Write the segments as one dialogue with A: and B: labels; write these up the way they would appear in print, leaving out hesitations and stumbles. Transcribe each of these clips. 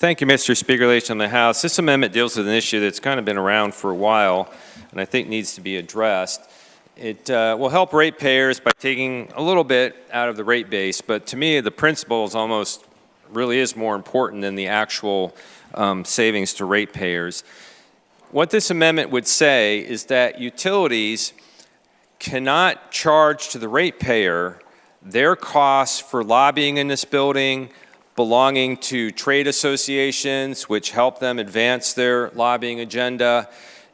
A: Thank you, Mr. Speaker, ladies and gentlemen of the House. This amendment deals with an issue that's kind of been around for a while and I think needs to be addressed. It will help ratepayers by taking a little bit out of the rate base, but to me the principle is almost really is more important than the actual savings to ratepayers. What this amendment would say is that utilities cannot charge to the ratepayer their costs for lobbying in this building, belonging to trade associations which help them advance their lobbying agenda,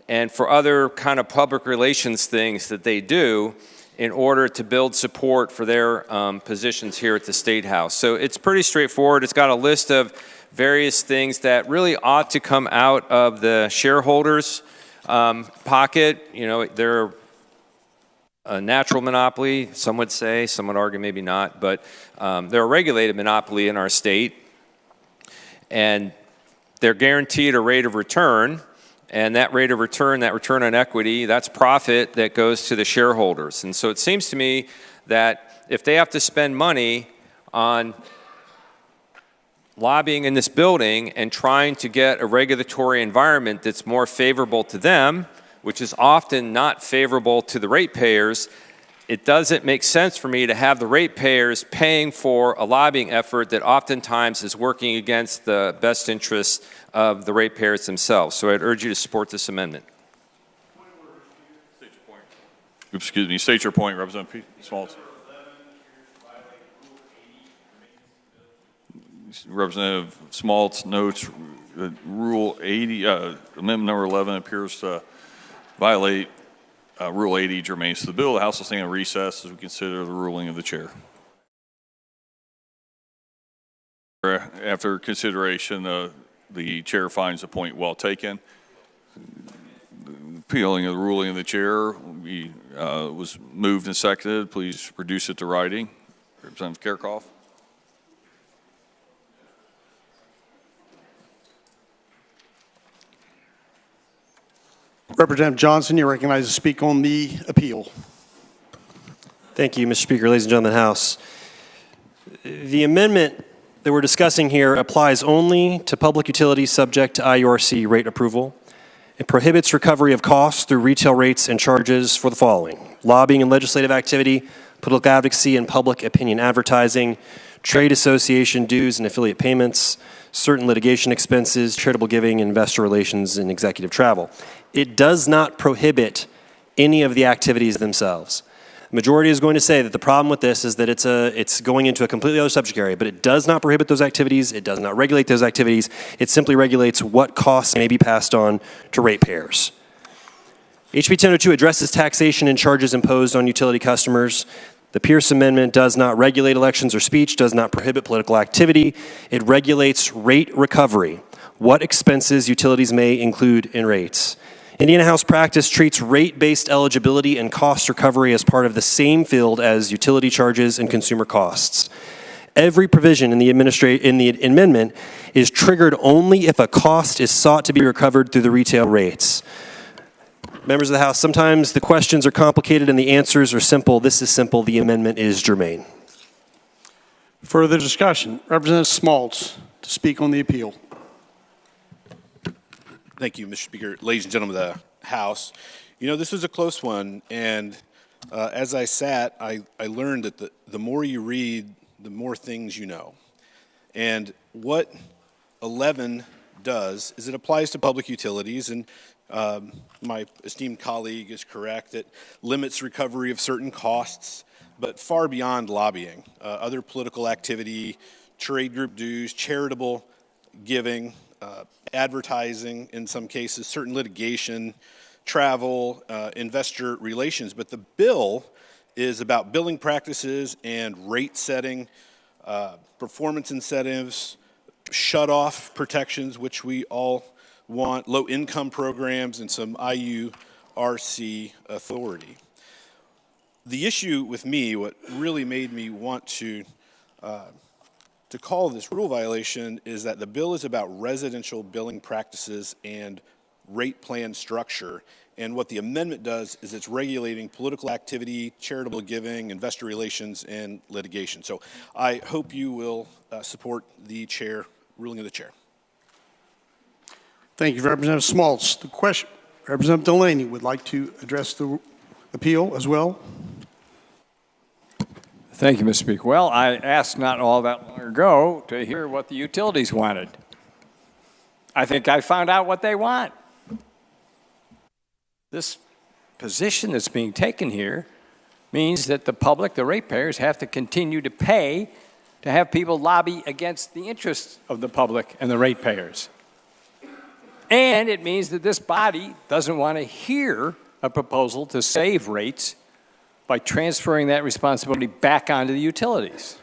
A: and for other kind of public relations things that they do in order to build support for their positions here at the State House. So it's pretty straightforward. It's got a list of various things that really ought to come out of the shareholders' pocket. You know, they're a natural monopoly, some would say, some would argue maybe not, but they're a regulated monopoly in our state, and they're guaranteed a rate of return, and that rate of return, that return on equity, that's profit that goes to the shareholders. And so it seems to me that if they have to spend money on lobbying in this building and trying to get a regulatory environment that's more favorable to them, which is often not favorable to the ratepayers, it doesn't make sense for me to have the ratepayers paying for a lobbying effort that oftentimes is working against the best interests of the ratepayers themselves. So I'd urge you to support this amendment.
B: State your point. Excuse me. State your point, Representative Smaltz. Representative Smaltz notes that Rule 80, Amendment number 11 appears to violate Rule 80 germane to the bill. The House will stand in recess as we consider the ruling of the chair. After consideration, the chair finds the point well taken. Appealing of the ruling of the chair was moved and seconded. Please reduce it to writing. Representative Kerkhoff.
C: Representative Johnson, you're recognized to speak on the appeal.
D: Thank you, Mr. Speaker. Ladies and gentlemen of the House. The amendment that we're discussing here applies only to public utilities subject to IURC rate approval. It prohibits recovery of costs through retail rates and charges for the following: lobbying and legislative activity, political advocacy and public opinion advertising, trade association dues and affiliate payments, certain litigation expenses, charitable giving, investor relations, and executive travel. It does not prohibit any of the activities themselves. The majority is going to say that the problem with this is that it's going into a completely other subject area, but it does not prohibit those activities. It does not regulate those activities. It simply regulates what costs may be passed on to ratepayers. HB1002 addresses taxation and charges imposed on utility customers. The Pierce Amendment does not regulate elections or speech, does not prohibit political activity. It regulates rate recovery, what expenses utilities may include in rates. Indiana House practice treats rate-based eligibility and cost recovery as part of the same field as utility charges and consumer costs. Every provision in the amendment is triggered only if a cost is sought to be recovered through the retail rates. Members of the House, sometimes the questions are complicated and the answers are simple. This is simple. The amendment is germane.
C: Further discussion. Representative Smaltz to speak on the appeal.
E: Thank you, Mr. Speaker. Ladies and gentlemen of the House, you know, this was a close one, and as I sat, I learned that the more you read, the more things you know. And what 11 does is it applies to public utilities, and my esteemed colleague is correct. It limits recovery of certain costs, but far beyond lobbying. Other political activity, trade group dues, charitable giving, advertising in some cases, certain litigation, travel, investor relations. But the bill is about billing practices and rate setting, performance incentives, shut-off protections, which we all want, low-income programs, and some IURC authority. The issue with me, what really made me want to call this rule violation, is that the bill is about residential billing practices and rate plan structure. And what the amendment does is it's regulating political activity, charitable giving, investor relations, and litigation. So I hope you will support the ruling of the chair.
C: Thank you, Representative Schmaltz. The question, Representative Delaney would like to address the appeal as well.
F: Thank you, Mr. Speaker. Well, I asked not all that long ago to hear what the utilities wanted. I think I found out what they want. This position that's being taken here means that the public, the ratepayers, have to continue to pay to have people lobby against the interests of the public and the ratepayers. And it means that this body doesn't want to hear a proposal to save rates by transferring that responsibility back onto the utilities.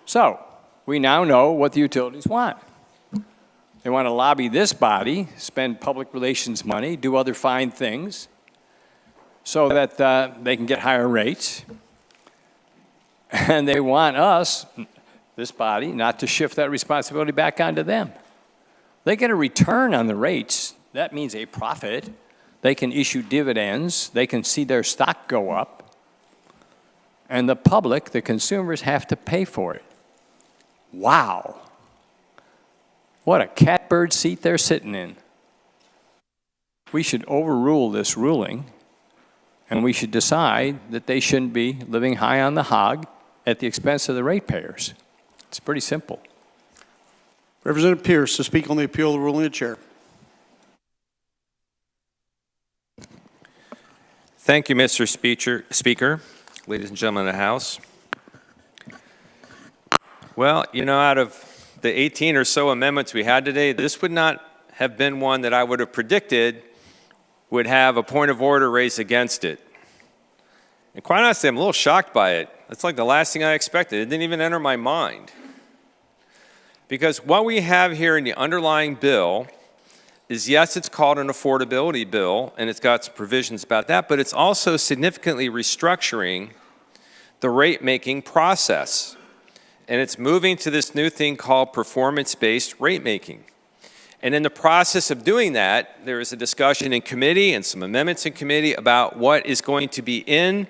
F: So, we now know what the utilities want. They want to lobby this body, spend public relations money, do other fine things, so that they can get higher rates. And they want us, this body, not to shift that responsibility back onto them. They get a return on the rates. That means a profit. They can issue dividends. They can see their stock go up. And the public, the consumers, have to pay for it. Wow. What a catbird seat they're sitting in. We should overrule this ruling, and we should decide that they shouldn't be living high on the hog at the expense of the ratepayers. It's pretty simple.
C: Representative Pierce to speak on the appeal of the ruling of the chair.
A: Thank you, Mr. Speaker, ladies and gentlemen of the House. Well, you know, out of the 18 or so amendments we had today, this would not have been one that I would have predicted would have a point of order raised against it. And quite honestly, I'm a little shocked by it. That's like the last thing I expected. It didn't even enter my mind. Because what we have here in the underlying bill is, yes, it's called an affordability bill, and it's got some provisions about that, but it's also significantly restructuring the rate-making process. And it's moving to this new thing called performance-based rate-making. And in the process of doing that, there is a discussion in committee and some amendments in committee about what is going to be in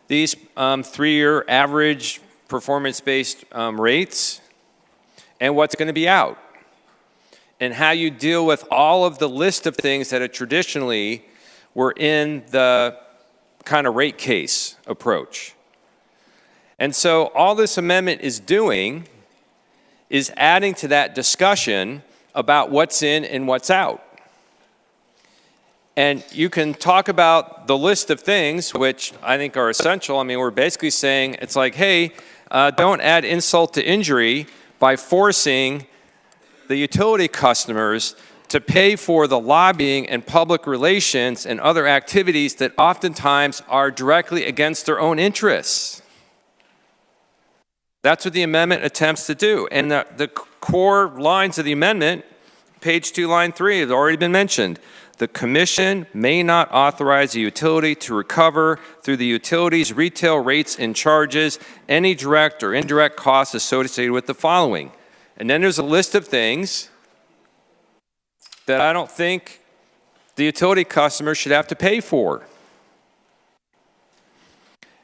A: these 3-year average performance-based rates and what's going to be out, and how you deal with all of the list of things that are traditionally were in the kind of rate case approach. And so all this amendment is doing is adding to that discussion about what's in and what's out. And you can talk about the list of things, which I think are essential. I mean, we're basically saying, it's like, hey, don't add insult to injury by forcing the utility customers to pay for the lobbying and public relations and other activities that oftentimes are directly against their own interests. That's what the amendment attempts to do. And the core lines of the amendment, page 2, line 3, have already been mentioned. The commission may not authorize a utility to recover through the utility's retail rates and charges any direct or indirect costs associated with the following. And then there's a list of things that I don't think the utility customers should have to pay for.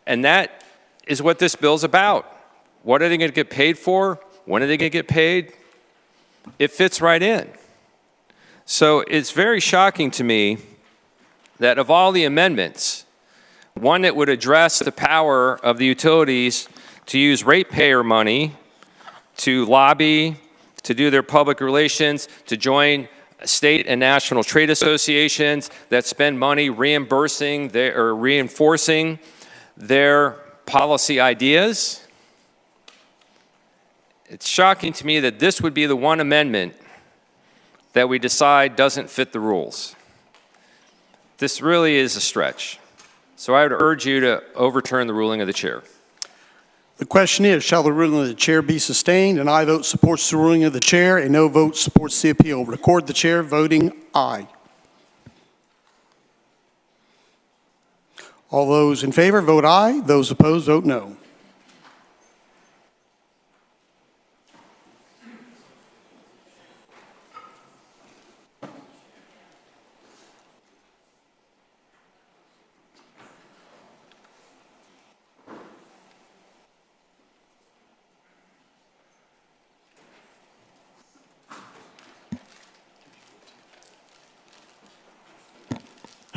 A: And that is what this bill's about. What are they going to get paid for? When are they going to get paid? It fits right in. So it's very shocking to me that of all the amendments, one that would address the power of the utilities to use ratepayer money to lobby, to do their public relations, to join state and national trade associations that spend money reimbursing or reinforcing their policy ideas. It's shocking to me that this would be the one amendment that we decide doesn't fit the rules. This really is a stretch. So I would urge you to overturn the ruling of the chair.
C: The question is, shall the ruling of the chair be sustained? An aye vote supports the ruling of the chair. A no vote supports the appeal. Record the chair voting aye. All those in favor vote aye. Those opposed vote no.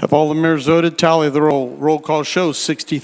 C: Have all the members voted? Tally the roll. Roll call shows 63